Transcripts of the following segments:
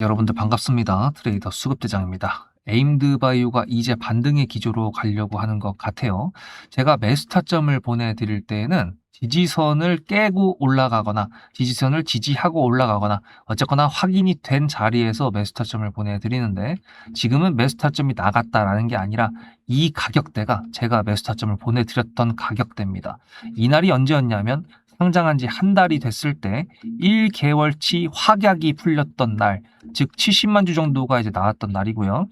여러분들 반갑습니다. 트레이더 수급대장입니다. 에임드 바이오가 이제 반등의 기조로 가려고 하는 것 같아요. 제가 매수 타점을 보내드릴 때에는 지지선을 깨고 올라가거나 지지선을 지지하고 올라가거나 어쨌거나 확인이 된 자리에서 매수 타점을 보내드리는데, 지금은 매수 타점이 나갔다라는 게 아니라 이 가격대가 제가 매수 타점을 보내드렸던 가격대입니다. 이날이 언제였냐면 상장한 지 한 달이 됐을 때 1개월치 확약이 풀렸던 날, 즉 70만 주 정도가 이제 나왔던 날이고요.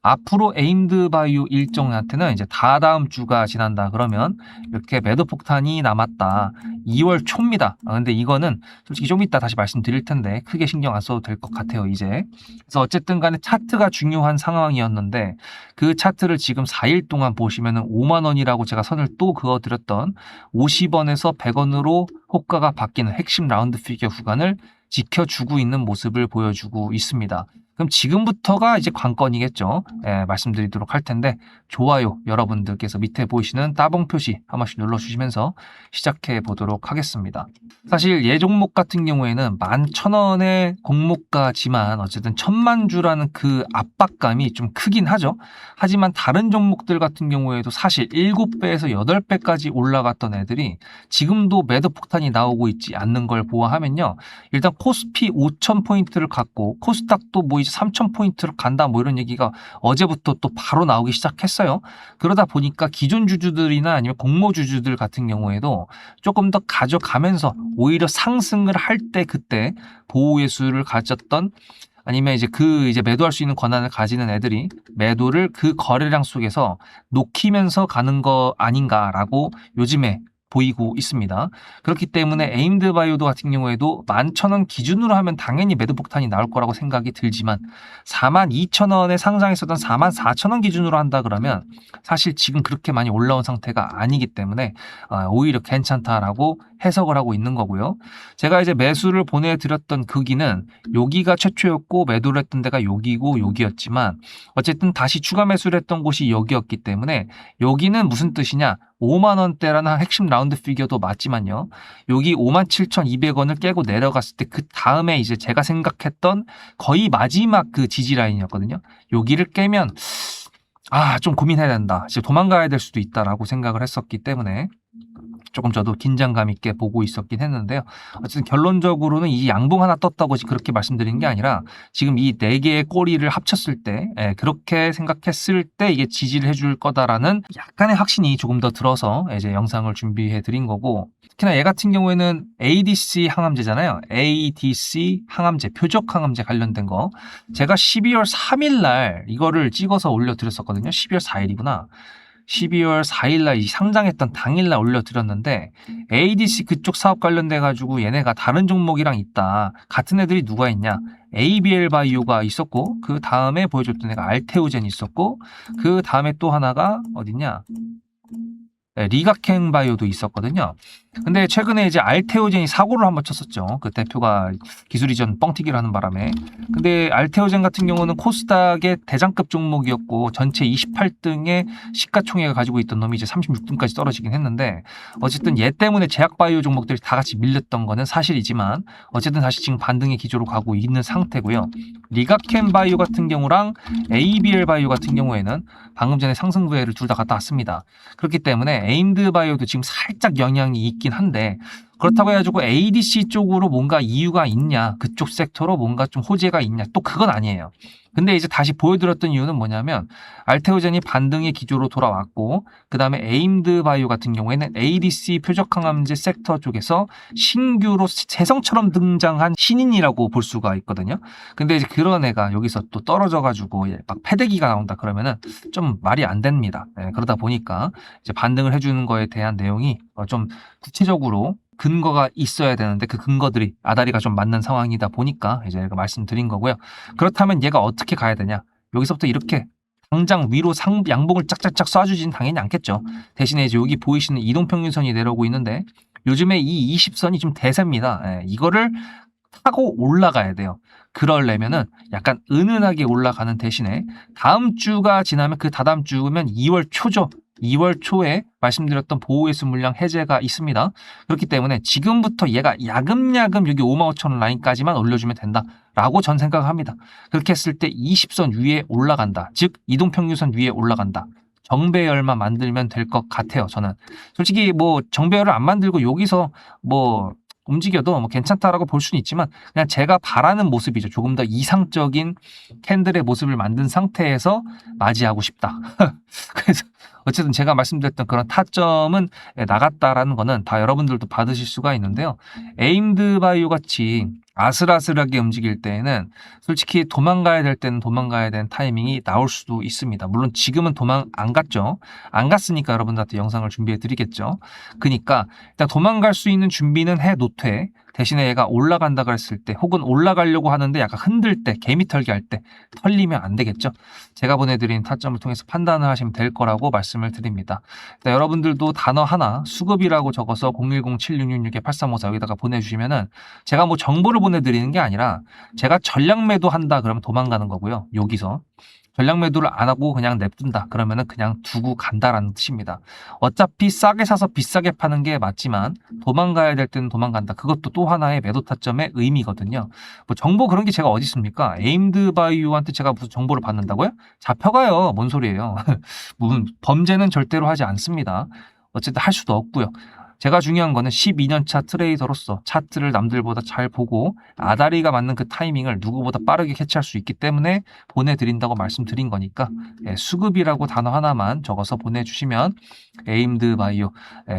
앞으로 에임드 바이오 일정한테는 이제 다다음 주가 지난다 그러면 이렇게 매도 폭탄이 남았다. 2월 초입니다. 근데 이거는 솔직히 좀 이따 다시 말씀드릴 텐데 크게 신경 안 써도 될 것 같아요, 이제. 그래서 어쨌든 간에 차트가 중요한 상황이었는데, 그 차트를 지금 4일 동안 보시면은 5만 원이라고 제가 선을 또 그어드렸던 50원에서 100원으로 호가가 바뀌는 핵심 라운드 피겨 구간을 지켜주고 있는 모습을 보여주고 있습니다. 그럼 지금부터가 이제 관건이겠죠. 말씀드리도록 할 텐데, 좋아요 여러분들께서 밑에 보이시는 따봉 표시 한 번씩 눌러주시면서 시작해 보도록 하겠습니다. 사실 예 종목 같은 경우에는 11,000원의 공모가지만 어쨌든 1000만 주라는 그 압박감이 좀 크긴 하죠. 하지만 다른 종목들 같은 경우에도 사실 7배에서 8배까지 올라갔던 애들이 지금도 매도 폭탄이 나오고 있지 않는 걸 보아하면요, 일단 코스피 5,000포인트를 갖고 코스닥도 뭐 이제 3,000포인트를 간다 뭐 이런 얘기가 어제부터 또 바로 나오기 시작했어요. 그러다 보니까 기존 주주들이나 아니면 공모 주주들 같은 경우에도 조금 더 가져가면서 오히려 상승을 할 때 그때 보호의 수를 가졌던, 아니면 이제 이제 매도할 수 있는 권한을 가지는 애들이 매도를 그 거래량 속에서 녹이면서 가는 거 아닌가라고 요즘에 보이고 있습니다. 그렇기 때문에 에임드 바이오도 같은 경우에도 11,000원 기준으로 하면 당연히 매도 폭탄이 나올 거라고 생각이 들지만, 42,000원에 상장했었던 44,000원 기준으로 한다 그러면 사실 지금 그렇게 많이 올라온 상태가 아니기 때문에 오히려 괜찮다라고 해석을 하고 있는 거고요. 제가 이제 매수를 보내드렸던 크기는 여기가 최초였고 매도를 했던 데가 여기고 여기였지만, 어쨌든 다시 추가 매수를 했던 곳이 여기였기 때문에 여기는 무슨 뜻이냐, 5만 원대라는 핵심 라운드 피겨도 맞지만요, 여기 57,200원을 깨고 내려갔을 때 그 다음에 이제 제가 생각했던 거의 마지막 그 지지 라인이었거든요. 여기를 깨면 좀 고민해야 된다, 이제 도망가야 될 수도 있다라고 생각을 했었기 때문에 조금 저도 긴장감 있게 보고 있었긴 했는데요. 어쨌든 결론적으로는 이 양봉 하나 떴다고 그렇게 말씀드린 게 아니라, 지금 이 4개의 꼬리를 합쳤을 때 그렇게 생각했을 때 이게 지지를 해줄 거다라는 약간의 확신이 조금 더 들어서 이제 영상을 준비해 드린 거고, 특히나 얘 같은 경우에는 ADC 항암제잖아요. ADC 항암제, 표적 항암제 관련된 거 제가 12월 3일 날 이거를 찍어서 올려드렸었거든요. 12월 4일이구나. 12월 4일날 상장했던 당일날 올려드렸는데, ADC 그쪽 사업 관련돼 가지고 얘네가 다른 종목이랑 있다, 같은 애들이 누가 있냐, ABL 바이오가 있었고, 그 다음에 보여줬던 애가 알테오젠이 있었고, 그 다음에 또 하나가 어딨냐, 리가켄 바이오도 있었거든요. 근데 최근에 이제 알테오젠이 사고를 한번 쳤었죠. 그 대표가 기술 이전 뻥튀기를 하는 바람에. 근데 알테오젠 같은 경우는 코스닥의 대장급 종목이었고 전체 28등의 시가총액을 가지고 있던 놈이 이제 36등까지 떨어지긴 했는데, 어쨌든 얘 때문에 제약바이오 종목들이 다 같이 밀렸던 거는 사실이지만 어쨌든 다시 지금 반등의 기조로 가고 있는 상태고요. 리가켄 바이오 같은 경우랑 ABL 바이오 같은 경우에는 방금 전에 상승부회를 둘 다 갔다 왔습니다. 그렇기 때문에 에임드 바이오도 지금 살짝 영향이 있긴 한데, 그렇다고 해가지고 ADC 쪽으로 뭔가 이유가 있냐, 그쪽 섹터로 뭔가 좀 호재가 있냐, 또 그건 아니에요. 근데 이제 다시 보여드렸던 이유는 뭐냐면, 알테오젠이 반등의 기조로 돌아왔고, 그 다음에 에임드 바이오 같은 경우에는 ADC 표적항암제 섹터 쪽에서 신규로 새성처럼 등장한 신인이라고 볼 수가 있거든요. 근데 이제 그런 애가 여기서 또 떨어져가지고 막 패대기가 나온다 그러면은 좀 말이 안 됩니다. 그러다 보니까 이제 반등을 해주는 거에 대한 내용이 좀 구체적으로 근거가 있어야 되는데, 그 근거들이 아다리가 좀 맞는 상황이다 보니까 이제 말씀드린 거고요. 그렇다면 얘가 어떻게 가야 되냐, 여기서부터 이렇게 당장 위로 양봉을 짝짝짝 쏴주진 당연히 않겠죠. 대신에 이제 여기 보이시는 이동평균선이 내려오고 있는데, 요즘에 이 20선이 좀 대세입니다. 이거를 타고 올라가야 돼요. 그러려면은 약간 은은하게 올라가는 대신에 다음 주가 지나면 그 다다음 주면 2월 초죠. 2월 초에 말씀드렸던 보호예수 물량 해제가 있습니다. 그렇기 때문에 지금부터 얘가 야금야금 여기 55,000원 라인까지만 올려주면 된다라고 전 생각합니다. 그렇게 했을 때 20선 위에 올라간다. 즉 이동평균선 위에 올라간다. 정배열만 만들면 될 것 같아요. 저는 솔직히 뭐 정배열을 안 만들고 여기서 뭐 움직여도 뭐 괜찮다라고 볼 수는 있지만 그냥 제가 바라는 모습이죠. 조금 더 이상적인 캔들의 모습을 만든 상태에서 맞이하고 싶다. 그래서 어쨌든 제가 말씀드렸던 그런 타점은 나갔다라는 거는 다 여러분들도 받으실 수가 있는데요. 에임드 바이오 같이 아슬아슬하게 움직일 때에는 솔직히 도망가야 될 때는 도망가야 되는 타이밍이 나올 수도 있습니다. 물론 지금은 도망 안 갔죠. 안 갔으니까 여러분들한테 영상을 준비해 드리겠죠. 그러니까 일단 도망갈 수 있는 준비는 해 놓되 대신에 얘가 올라간다 그랬을 때 혹은 올라가려고 하는데 약간 흔들 때 개미 털기 할 때 털리면 안 되겠죠. 제가 보내드린 타점을 통해서 판단을 하시면 될 거라고 말씀을 드립니다. 일단 여러분들도 단어 하나 수급이라고 적어서 010-7666-8354 여기다가 보내주시면은 제가 뭐 정보를 보내드리는 게 아니라 제가 전략 매도 한다 그러면 도망가는 거고요. 여기서 전략 매도를 안 하고 그냥 냅둔다 그러면은 그냥 두고 간다라는 뜻입니다. 어차피 싸게 사서 비싸게 파는 게 맞지만 도망가야 될 때는 도망간다. 그것도 또 하나의 매도 타점의 의미거든요. 뭐 정보 그런 게 제가 어디 있습니까? 에임드 바이오한테 제가 무슨 정보를 받는다고요? 잡혀가요. 뭔 소리예요? 무슨 범죄는 절대로 하지 않습니다. 어쨌든 할 수도 없고요. 제가 중요한 거는 12년차 트레이더로서 차트를 남들보다 잘 보고 아다리가 맞는 그 타이밍을 누구보다 빠르게 캐치할 수 있기 때문에 보내드린다고 말씀드린 거니까 수급이라고 단어 하나만 적어서 보내주시면 에임드 바이오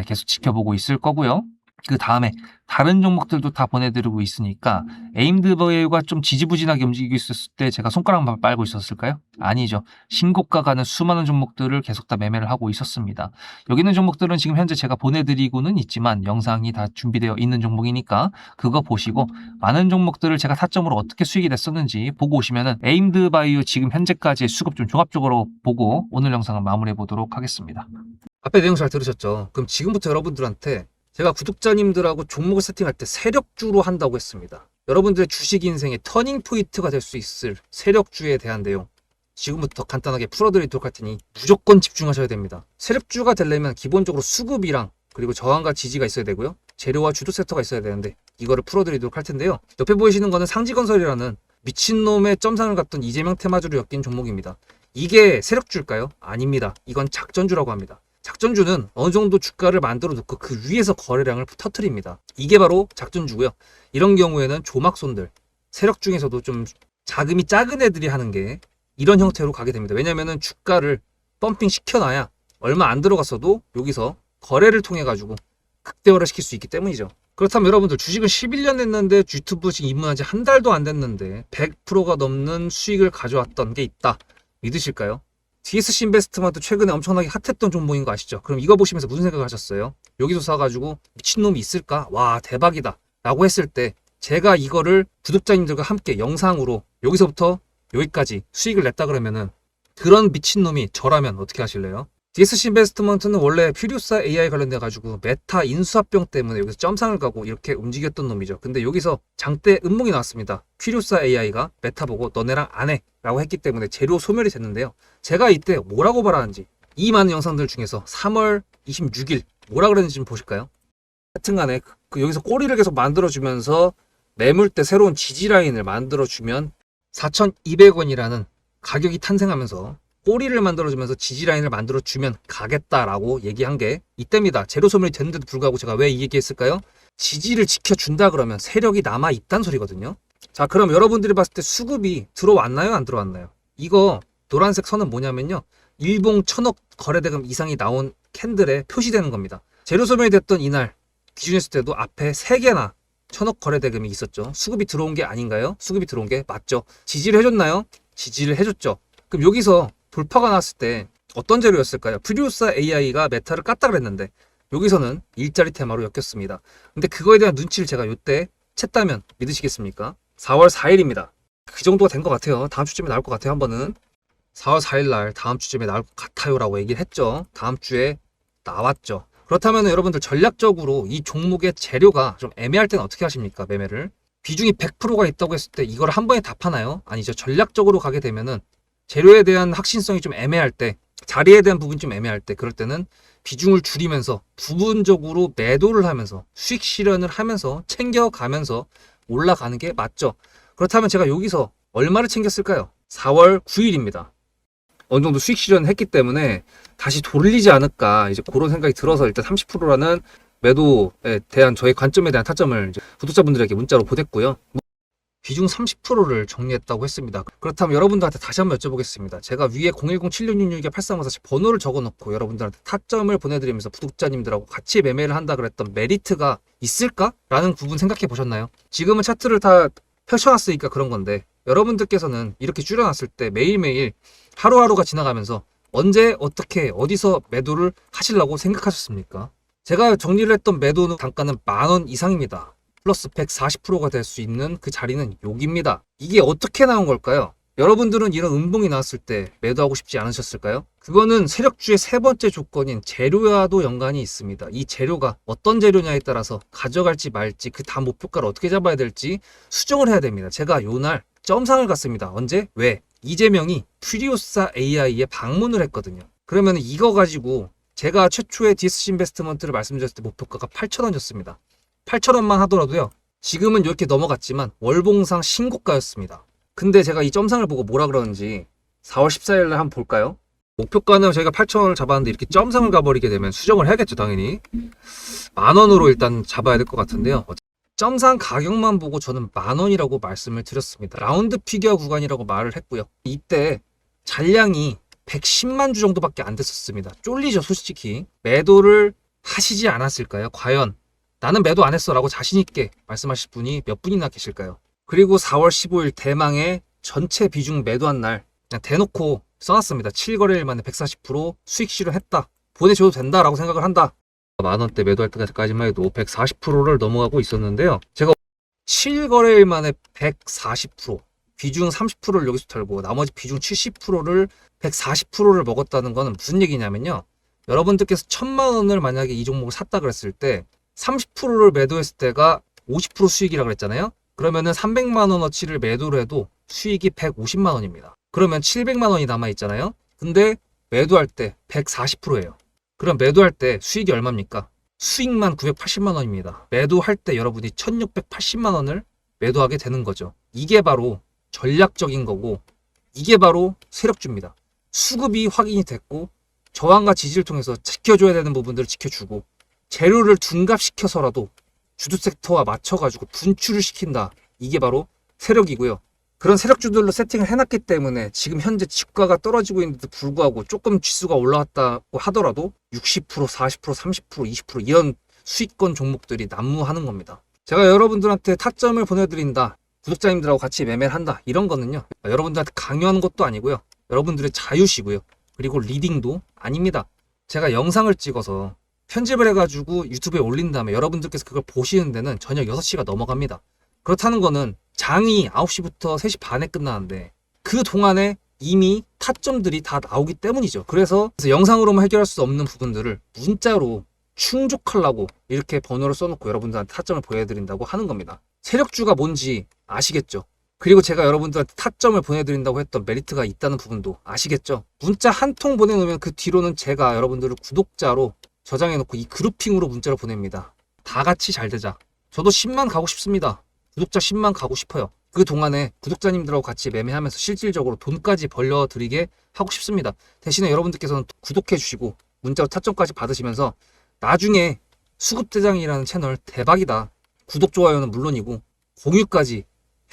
계속 지켜보고 있을 거고요. 그 다음에 다른 종목들도 다 보내드리고 있으니까 에임드 바이오가 좀 지지부진하게 움직이고 있었을 때 제가 손가락만 빨고 있었을까요? 아니죠. 신고가 가는 수많은 종목들을 계속 다 매매를 하고 있었습니다. 여기 있는 종목들은 지금 현재 제가 보내드리고는 있지만 영상이 다 준비되어 있는 종목이니까 그거 보시고 많은 종목들을 제가 타점으로 어떻게 수익이 됐었는지 보고 오시면은 에임드 바이오 지금 현재까지의 수급 좀 종합적으로 보고 오늘 영상을 마무리해 보도록 하겠습니다. 앞에 내용 잘 들으셨죠? 그럼 지금부터 여러분들한테 제가 구독자님들하고 종목을 세팅할 때 세력주로 한다고 했습니다. 여러분들의 주식 인생의 터닝 포인트가 될 수 있을 세력주에 대한 내용 지금부터 간단하게 풀어드리도록 할 테니 무조건 집중하셔야 됩니다. 세력주가 되려면 기본적으로 수급이랑 그리고 저항과 지지가 있어야 되고요. 재료와 주도 섹터가 있어야 되는데 이거를 풀어드리도록 할 텐데요. 옆에 보이시는 거는 상지건설이라는 미친놈의 점상을 갖던 이재명 테마주를 엮인 종목입니다. 이게 세력주일까요? 아닙니다. 이건 작전주라고 합니다. 작전주는 어느 정도 주가를 만들어 놓고 그 위에서 거래량을 터트립니다. 이게 바로 작전주고요. 이런 경우에는 조막손들, 세력 중에서도 좀 자금이 작은 애들이 하는 게 이런 형태로 가게 됩니다. 왜냐면은 주가를 펌핑 시켜놔야 얼마 안 들어갔어도 여기서 거래를 통해 가지고 극대화를 시킬 수 있기 때문이죠. 그렇다면 여러분들 주식을 11년 했는데 유튜브 지금 입문한 지 한 달도 안 됐는데 100%가 넘는 수익을 가져왔던 게 있다. 믿으실까요? DSC 인베스트먼트 최근에 엄청나게 핫했던 종목인 거 아시죠? 그럼 이거 보시면서 무슨 생각을 하셨어요? 여기서 사가지고 미친놈이 있을까? 와 대박이다 라고 했을 때 제가 이거를 구독자님들과 함께 영상으로 여기서부터 여기까지 수익을 냈다 그러면은 그런 미친놈이 저라면 어떻게 하실래요? DSC 인베스트먼트는 원래 퓨리오사 AI 관련돼 가지고 메타 인수합병 때문에 여기서 점상을 가고 이렇게 움직였던 놈이죠. 근데 여기서 장대 음몽이 나왔습니다. 퓨리오사 AI가 메타 보고 너네랑 안 해 라고 했기 때문에 재료 소멸이 됐는데요. 제가 이때 뭐라고 말하는지 이 많은 영상들 중에서 3월 26일 뭐라 그랬는지 좀 보실까요? 하여튼간에 여기서 꼬리를 계속 만들어주면서 매물대 새로운 지지라인을 만들어주면 4,200원이라는 가격이 탄생하면서 꼬리를 만들어주면서 지지라인을 만들어주면 가겠다라고 얘기한 게 이때입니다. 재료 소멸이 됐는데도 불구하고 제가 왜 이 얘기했을까요? 지지를 지켜준다 그러면 세력이 남아있단 소리거든요. 자 그럼 여러분들이 봤을 때 수급이 들어왔나요? 안 들어왔나요? 이거 노란색 선은 뭐냐면요. 일봉 1,000억 거래대금 이상이 나온 캔들에 표시되는 겁니다. 재료 소멸이 됐던 이날 기준했을 때도 앞에 3개나 1,000억 거래대금이 있었죠. 수급이 들어온 게 아닌가요? 수급이 들어온 게 맞죠. 지지를 해줬나요? 지지를 해줬죠. 그럼 여기서 돌파가 났을 때 어떤 재료였을까요? 퓨리오사 AI가 메타를 깠다 그랬는데 여기서는 일자리 테마로 엮였습니다. 근데 그거에 대한 눈치를 제가 요때 챘다면 믿으시겠습니까? 4월 4일입니다. 그 정도가 된 것 같아요. 다음 주쯤에 나올 것 같아요. 한 번은 4월 4일 날 다음 주쯤에 나올 것 같아요 라고 얘기를 했죠. 다음 주에 나왔죠. 그렇다면 여러분들 전략적으로 이 종목의 재료가 좀 애매할 때는 어떻게 하십니까? 매매를 비중이 100%가 있다고 했을 때 이걸 한 번에 다 파나요? 아니죠. 전략적으로 가게 되면은 재료에 대한 확신성이 좀 애매할 때 자리에 대한 부분이 좀 애매할 때, 그럴 때는 비중을 줄이면서 부분적으로 매도를 하면서 수익 실현을 하면서 챙겨가면서 올라가는 게 맞죠. 그렇다면 제가 여기서 얼마를 챙겼을까요? 4월 9일입니다. 어느 정도 수익 실현을 했기 때문에 다시 돌리지 않을까, 이제 그런 생각이 들어서 일단 30%라는 매도에 대한 저의 관점에 대한 타점을 이제 구독자분들에게 문자로 보냈고요. 비중 30%를 정리했다고 했습니다. 그렇다면 여러분들한테 다시 한번 여쭤보겠습니다. 제가 위에 010-7666-8354 번호를 적어놓고 여러분들한테 타점을 보내드리면서 구독자님들하고 같이 매매를 한다 그랬던 메리트가 있을까? 라는 부분 생각해 보셨나요? 지금은 차트를 다 펼쳐놨으니까 그런 건데, 여러분들께서는 이렇게 줄여놨을 때 매일매일 하루하루가 지나가면서 언제 어떻게 어디서 매도를 하시려고 생각하셨습니까? 제가 정리를 했던 매도 단가는 10,000원 이상입니다. 플러스 140%가 될 수 있는 그 자리는 여기입니다. 이게 어떻게 나온 걸까요? 여러분들은 이런 음봉이 나왔을 때 매도하고 싶지 않으셨을까요? 그거는 세력주의 세 번째 조건인 재료와도 연관이 있습니다. 이 재료가 어떤 재료냐에 따라서 가져갈지 말지, 그 다음 목표가를 어떻게 잡아야 될지 수정을 해야 됩니다. 제가 요날 점상을 갔습니다. 언제? 왜? 이재명이 퓨리오사 AI에 방문을 했거든요. 그러면 이거 가지고 제가 최초의 디스시 인베스트먼트를 말씀드렸을 때 목표가가 8,000원이었습니다. 8,000원만 하더라도요, 지금은 이렇게 넘어갔지만 월봉상 신고가였습니다. 근데 제가 이 점상을 보고 뭐라 그러는지 4월 14일 날 한번 볼까요? 목표가는 저희가 8,000원을 잡았는데 이렇게 점상을 가버리게 되면 수정을 해야겠죠, 당연히. 10,000원으로 일단 잡아야 될 것 같은데요. 점상 가격만 보고 저는 10,000원이라고 말씀을 드렸습니다. 라운드 피겨 구간이라고 말을 했고요. 이때 잔량이 110만 주 정도밖에 안 됐었습니다. 쫄리죠, 솔직히. 매도를 하시지 않았을까요? 과연 나는 매도 안 했어 라고 자신있게 말씀하실 분이 몇 분이나 계실까요? 그리고 4월 15일 대망의 전체 비중 매도한 날 그냥 대놓고 써놨습니다. 7거래일 만에 140% 수익 실현했다, 보내줘도 된다라고 생각을 한다. 만원대 매도할 때까지만 해도 140%를 넘어가고 있었는데요. 제가 7거래일 만에 140%, 비중 30%를 여기서 털고 나머지 비중 70%를 140%를 먹었다는 거는 무슨 얘기냐면요. 여러분들께서 1,000만 원을 만약에 이 종목을 샀다 그랬을 때 30%를 매도했을 때가 50% 수익이라고 그랬잖아요. 그러면은 300만 원어치를 매도를 해도 수익이 150만 원입니다. 그러면 700만 원이 남아 있잖아요. 근데 매도할 때 140%예요. 그럼 매도할 때 수익이 얼마입니까? 수익만 980만 원입니다. 매도할 때 여러분이 1680만 원을 매도하게 되는 거죠. 이게 바로 전략적인 거고, 이게 바로 세력주입니다. 수급이 확인이 됐고 저항과 지지를 통해서 지켜줘야 되는 부분들을 지켜주고, 재료를 둔갑시켜서라도 주도 섹터와 맞춰가지고 분출을 시킨다. 이게 바로 세력이고요. 그런 세력주들로 세팅을 해놨기 때문에 지금 현재 주가가 떨어지고 있는데도 불구하고 조금 지수가 올라왔다고 하더라도 60%, 40%, 30%, 20% 이런 수익권 종목들이 난무하는 겁니다. 제가 여러분들한테 타점을 보내드린다, 구독자님들하고 같이 매매를 한다, 이런 거는요, 여러분들한테 강요하는 것도 아니고요, 여러분들의 자유시고요, 그리고 리딩도 아닙니다. 제가 영상을 찍어서 편집을 해가지고 유튜브에 올린 다음에 여러분들께서 그걸 보시는 데는 저녁 6시가 넘어갑니다. 그렇다는 거는 장이 9시부터 3시 반에 끝나는데 그 동안에 이미 타점들이 다 나오기 때문이죠. 그래서 영상으로만 해결할 수 없는 부분들을 문자로 충족하려고 이렇게 번호를 써놓고 여러분들한테 타점을 보여드린다고 하는 겁니다. 세력주가 뭔지 아시겠죠? 그리고 제가 여러분들한테 타점을 보내드린다고 했던 메리트가 있다는 부분도 아시겠죠? 문자 한 통 보내놓으면 그 뒤로는 제가 여러분들을 구독자로 저장해놓고 이 그룹핑으로 문자를 보냅니다. 다 같이 잘 되자. 저도 10만 가고 싶습니다. 구독자 10만 가고 싶어요. 그 동안에 구독자님들하고 같이 매매하면서 실질적으로 돈까지 벌려드리게 하고 싶습니다. 대신에 여러분들께서는 구독해주시고 문자로 타점까지 받으시면서 나중에 수급대장이라는 채널 대박이다, 구독, 좋아요는 물론이고 공유까지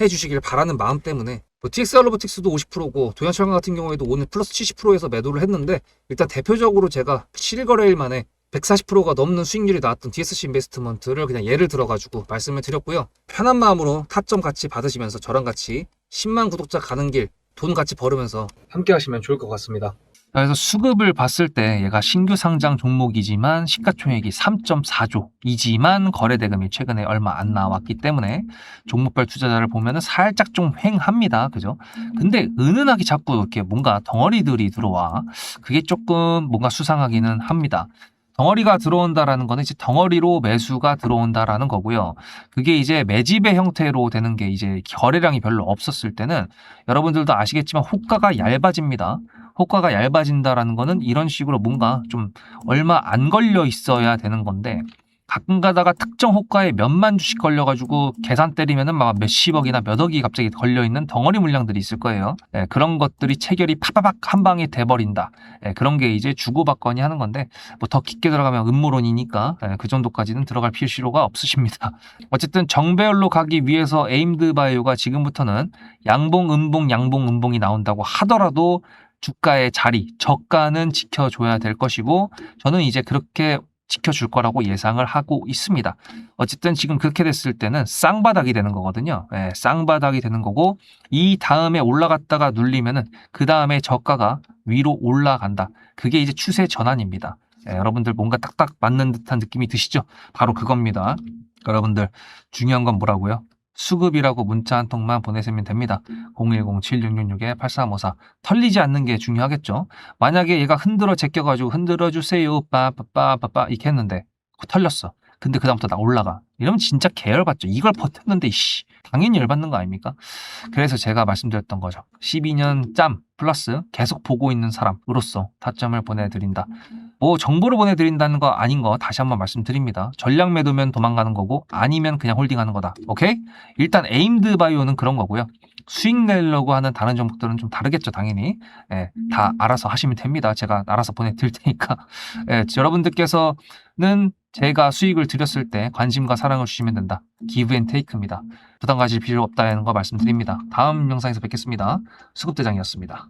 해주시길 바라는 마음 때문에, TXR 로보틱스도 50%고 도연철강 같은 경우에도 오늘 플러스 70%에서 매도를 했는데, 일단 대표적으로 제가 7거래일 만에 140%가 넘는 수익률이 나왔던 DSC 인베스트먼트를 그냥 예를 들어가지고 말씀을 드렸고요. 편한 마음으로 타점 같이 받으시면서 저랑 같이 10만 구독자 가는 길 돈 같이 벌으면서 함께 하시면 좋을 것 같습니다. 그래서 수급을 봤을 때 얘가 신규 상장 종목이지만 시가총액이 3.4조이지만 거래 대금이 최근에 얼마 안 나왔기 때문에 종목별 투자자를 보면은 살짝 좀 휑합니다. 그죠? 근데 은은하게 자꾸 이렇게 뭔가 덩어리들이 들어와. 그게 조금 뭔가 수상하기는 합니다. 덩어리가 들어온다라는 거는 이제 덩어리로 매수가 들어온다라는 거고요. 그게 이제 매집의 형태로 되는 게 이제 거래량이 별로 없었을 때는 여러분들도 아시겠지만 호가가 얇아집니다. 호가가 얇아진다라는 거는 이런 식으로 뭔가 좀 얼마 안 걸려 있어야 되는 건데 가끔 가다가 특정 호가에 몇만 주씩 걸려가지고 계산 때리면은 막 몇십억이나 몇억이 갑자기 걸려있는 덩어리 물량들이 있을 거예요. 예, 그런 것들이 체결이 파바박 한 방에 돼버린다. 예, 그런 게 이제 주고받거니 하는 건데 뭐 더 깊게 들어가면 음모론이니까 그 정도까지는 들어갈 필요가 없으십니다. 어쨌든 정배열로 가기 위해서 에임드 바이오가 지금부터는 양봉, 음봉, 양봉, 음봉이 나온다고 하더라도 주가의 자리, 저가는 지켜줘야 될 것이고 저는 이제 그렇게 지켜줄 거라고 예상을 하고 있습니다. 어쨌든 지금 그렇게 됐을 때는 쌍바닥이 되는 거거든요. 예, 쌍바닥이 되는 거고 이 다음에 올라갔다가 눌리면은 그 다음에 저가가 위로 올라간다. 그게 이제 추세 전환입니다. 예, 여러분들 뭔가 딱딱 맞는 듯한 느낌이 드시죠? 바로 그겁니다. 여러분들 중요한 건 뭐라고요? 수급이라고 문자 한 통만 보내시면 됩니다. 010-7666-8354 털리지 않는 게 중요하겠죠. 만약에 얘가 흔들어 제껴가지고 흔들어 주세요 빠빠빠빠빠 이렇게 했는데 털렸어. 근데 그다음부터 나 올라가. 이러면 진짜 계열받죠. 이걸 버텼는데 씨 당연히 열받는 거 아닙니까? 그래서 제가 말씀드렸던 거죠. 12년 짬 플러스 계속 보고 있는 사람으로서 타점을 보내드린다. 뭐 정보를 보내드린다는 거 아닌 거 다시 한번 말씀드립니다. 전략 매도면 도망가는 거고 아니면 그냥 홀딩하는 거다. 오케이? 일단 에임드 바이오는 그런 거고요. 수익 내려고 하는 다른 종목들은 좀 다르겠죠, 당연히. 예, 다 알아서 하시면 됩니다. 제가 알아서 보내드릴 테니까. 예, 여러분들께서는 제가 수익을 드렸을 때 관심과 사랑을 주시면 된다. 기브 앤 테이크입니다. 부담 가질 필요 없다는 거 말씀드립니다. 다음 영상에서 뵙겠습니다. 수급대장이었습니다.